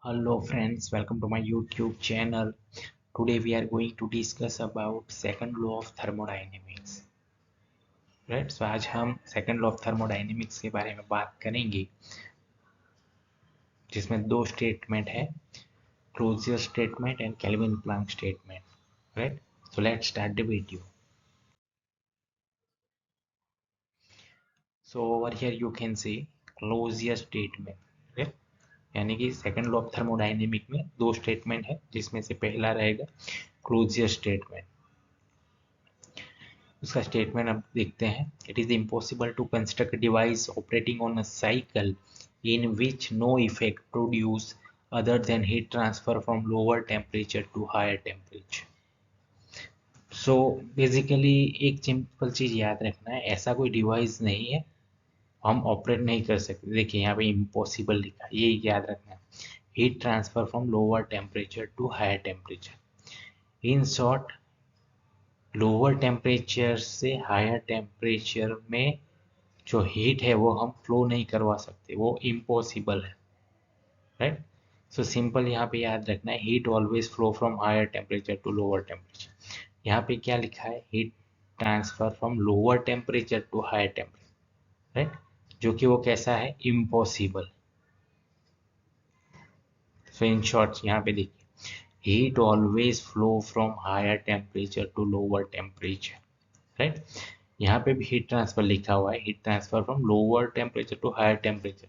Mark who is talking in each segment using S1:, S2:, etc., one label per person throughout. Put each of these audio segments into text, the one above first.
S1: Hello friends, welcome to my YouTube channel. Today we are going to discuss about second law of thermodynamics. Right? So आज हम second law of thermodynamics के बारे में बात करेंगे, जिसमें दो स्टेटमेंट है, Clausius statement and Kelvin Planck statement. Right? So let's start the video. So over here you can see closure statement. Right? यानी कि सेकंड लॉ ऑफ थर्मोडायनेमिक में दो स्टेटमेंट है, जिसमें से पहला रहेगा क्लोजर स्टेटमेंट. उसका स्टेटमेंट अब देखते हैं. It is impossible to construct device operating on a cycle in which no effect produce other than heat transfer from lower temperature to higher temperature. So basically एक सिंपल चीज याद रखना है, ऐसा कोई डिवाइस नहीं है हम ऑपरेट नहीं कर सकते. देखिए यहाँ पे इम्पॉसिबल लिखा है, ये याद रखना है. Heat transfer from lower temperature to higher temperature. In short, lower temperature से हायर टेम्परेचर में जो हीट है वो हम फ्लो नहीं करवा सकते, वो इम्पॉसिबल है. राइट? सो सिंपल यहाँ पे याद रखना है, heat always flow from higher temperature to lower temperature. यहाँ पे क्या लिखा है, heat transfer from lower temperature to higher temperature. Right? जो कि वो कैसा है, इम्पॉसिबल. सो इन शॉर्ट यहाँ पे देखिए, heat always flow from higher temperature to lower temperature. Right? यहाँ पे भी हीट ट्रांसफर लिखा हुआ है, heat transfer from lower temperature to higher temperature,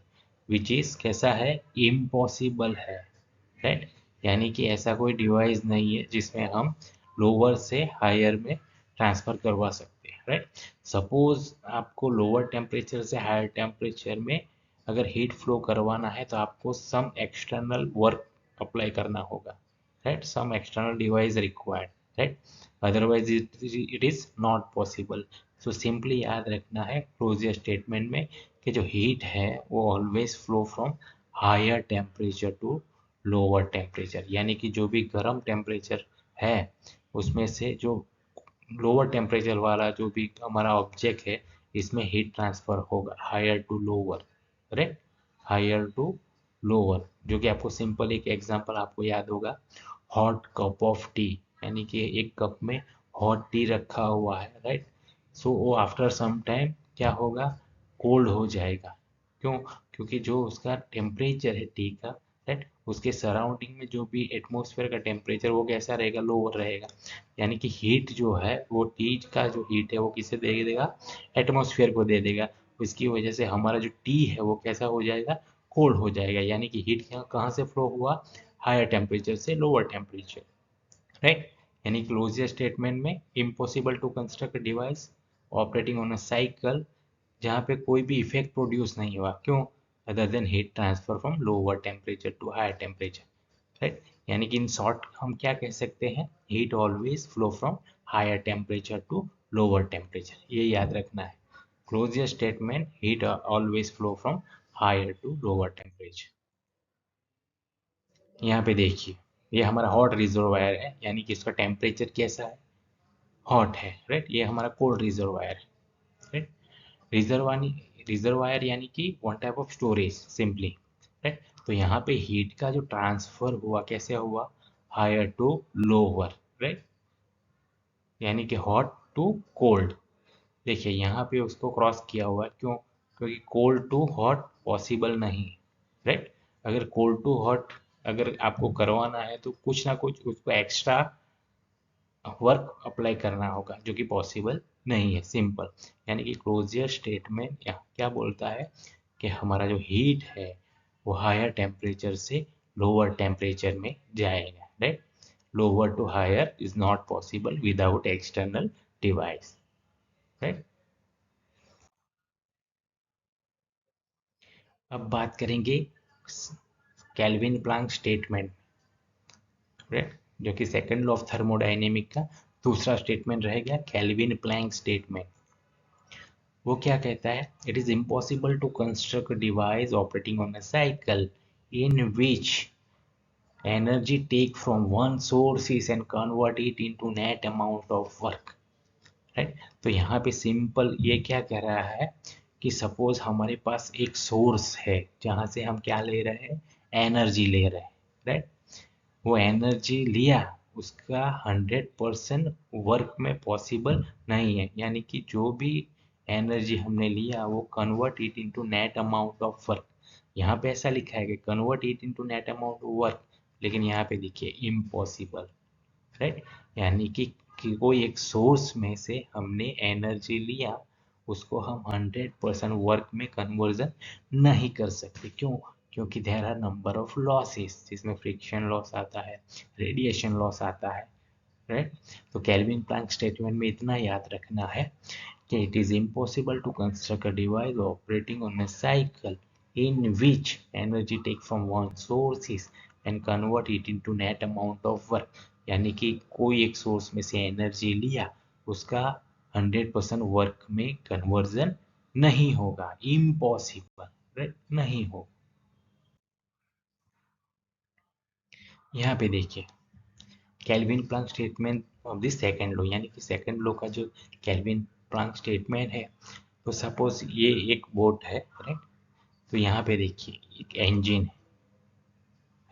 S1: which is कैसा है, इम्पॉसिबल है. राइट? यानी कि ऐसा कोई डिवाइस नहीं है जिसमें हम लोअर से हायर में ट्रांसफर करवा सकते हैं. राइट? सपोज आपको लोअर टेम्परेचर से हायर टेम्परेचर में अगर हीट फ्लो करवाना है तो आपको सम एक्सटर्नल वर्क अप्लाई करना होगा. Right? Some external device required. Right? Otherwise it is not possible. So simply याद रखना है क्लोजर स्टेटमेंट में कि जो हीट है वो always flow from higher temperature to lower temperature. यानी कि जो भी गर्म टेम्परेचर है उसमें से जो लोअर टेम्परेचर वाला जो भी हमारा ऑब्जेक्ट है, इसमें हीट ट्रांसफर होगा higher to lower. Right? Higher to lower, जो कि आपको सिंपल एक एग्जांपल आपको याद होगा, हॉट कप ऑफ टी. यानी कि एक कप में हॉट टी रखा हुआ है. राइट? सो वो आफ्टर सम टाइम क्या होगा, कोल्ड हो जाएगा. क्यों? क्योंकि जो उसका टेम्परेचर है टी का, राइट, उसके सराउंडिंग में जो भी एटमॉस्फेयर का टेम्परेचर वो कैसा रहेगा, लोअर रहेगा. यानी कि हीट जो है वो टी का जो हीट है वो किसे दे देगा, एटमॉस्फेयर को दे देगा. इसकी वजह से हमारा जो टी है वो कैसा हो जाएगा, कोल्ड हो जाएगा. यानी कि हीट कहाँ से फ्लो हुआ, हायर टेम्परेचर से लोअर टेम्परेचर. राइट? यानी क्लोजर स्टेटमेंट में impossible to construct device operating on a cycle जहाँ पे कोई भी इफेक्ट प्रोड्यूस नहीं हुआ. क्यों? Other than heat transfer from lower temperature to higher temperature. Right? यानी कि इन शॉर्ट हम क्या कह सकते हैं, heat always flow from higher temperature to lower temperature. ये याद रखना है. Clausius statement, heat always flow from higher to lower temperature. यहाँ पे देखिए, ये हमारा हॉट रिजर्वायर है, यानी कि इसका टेम्परेचर कैसा है, हॉट है. राइट? ये हमारा कोल्ड रिजर्वायर है. राइट? रिजर्वानी रिजर्वायर यानी कि one type of storage simply. Right? तो यहाँ पे हीट का जो ट्रांसफर हुआ कैसे हुआ, हायर टू लोअर. राइट? यानी कि हॉट टू कोल्ड. देखिए यहाँ पे उसको क्रॉस किया हुआ है, क्यों? क्योंकि कोल्ड टू हॉट पॉसिबल नहीं. राइट? अगर कोल्ड टू हॉट अगर आपको करवाना है तो कुछ ना कुछ उसको एक्स्ट्रा वर्क अप्लाई करना होगा, जो कि पॉसिबल नहीं है. सिंपल. यानी कि क्लोजर स्टेटमेंट क्या बोलता है कि हमारा जो हीट है वो हायर टेम्परेचर से लोअर टेम्परेचर में जाएगा. Right? Lower to higher is not possible without external device. Right? अब बात करेंगे केल्विन प्लैंक स्टेटमेंट. राइट? जो कि सेकंड लॉ ऑफ थर्मोडायनेमिक का दूसरा स्टेटमेंट रहेगा, केल्विन प्लैंक स्टेटमेंट. वो क्या कहता है, it is impossible to construct device operating on a cycle in which energy take from one sources and convert it into net amount of work. Right? तो यहाँ पे सिंपल ये क्या कह रहा है कि सपोज हमारे पास एक सोर्स है जहाँ से हम क्या ले रहे हैं, एनर्जी ले रहे हैं. राइट। वो एनर्जी लिया, उसका 100% वर्क में पॉसिबल नहीं है, यानी कि जो भी एनर्जी हमने लिया वो convert it into net amount of work. यहाँ पे ऐसा लिखा है कि convert it into net amount of work, लेकिन यहाँ पे देखिए इम्पॉसिबल, राइट। यानी कि कोई एक सोर्स में से हमने एनर्जी लिया, उसको हम 100% वर्क में कन्वर्जन नहीं कर सकते। क्यों? क्योंकि there are number of losses, जिसमें फ्रिक्शन लॉस आता है, रेडिएशन लॉस आता है, राइट। तो केल्विन प्लैंक स्टेटमेंट में इतना याद रखना है कि it is impossible to construct a device operating on a cycle in which energy take from one sources and convert it into net amount of work। यानी कि कोई एक सोर्स में से एनर्जी लिया, उसका 100% वर्क में कन्वर्जन नहीं होगा, इम्पॉसिबल, राइट, नहीं हो। यहाँ पे देखिए Kelvin Planck statement of the second law, यानी कि सेकंड लॉ का जो केल्विन प्लैंक स्टेटमेंट है। तो सपोज ये एक बोट है, राइट। तो यहाँ पे देखिए एक इंजन है,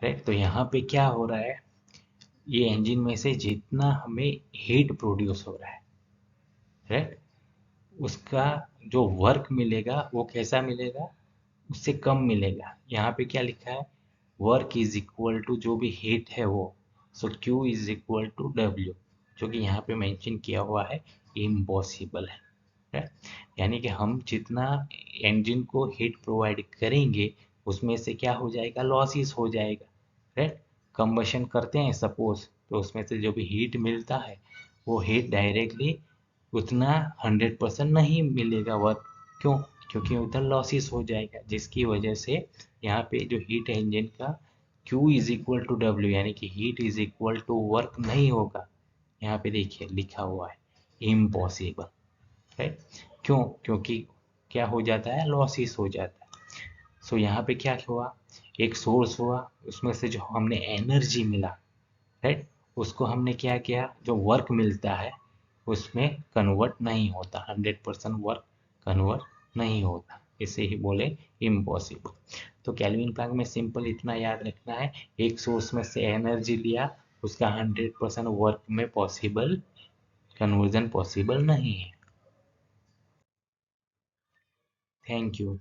S1: राइट। तो यहाँ पे क्या हो रहा है, ये इंजन में से जितना हमें हीट प्रोड्यूस हो रहा है, राइट, उसका जो वर्क मिलेगा वो कैसा मिलेगा, उससे कम मिलेगा। यहाँ पे क्या लिखा है, वर्क इज इक्वल टू जो भी हीट है वो, so Q is equal to W, जो कि यहाँ पे मेंशन किया हुआ है, इम्पॉसिबल है। यानी कि हम जितना इंजन को हीट प्रोवाइड करेंगे, उसमें से क्या हो जाएगा, लॉसेस हो जाएगा, राइट। कंबशन करते हैं सपोज, तो उसमें से जो भी हीट मिलता है, वो हीट डायरेक्टली उतना 100% नहीं मिलेगा वर्क। क्यों? क्योंकि उधर लॉसेस हो जाएगा, जिसकी वजह से यहाँ पे जो हीट है इंजन का, Q is equal to W, यानी कि heat is equal to work नहीं होगा। यहाँ पे देखिए लिखा हुआ है इम्पॉसिबल, राइट। क्यों? क्योंकि क्या हो जाता है, लॉसेस हो जाता है। सो यहाँ पे क्या हुआ, एक सोर्स हुआ, उसमें से जो हमने एनर्जी मिला, राइट, उसको हमने क्या किया, जो वर्क मिलता है उसमें कन्वर्ट नहीं होता, 100% वर्क कन्वर्ट नहीं होता, इसे ही बोले इम्पॉसिबल। तो केल्विन प्लैंक में सिंपल इतना याद रखना है, एक सोर्स में से एनर्जी लिया, उसका 100% वर्क में पॉसिबल कन्वर्जन पॉसिबल नहीं है। Thank you.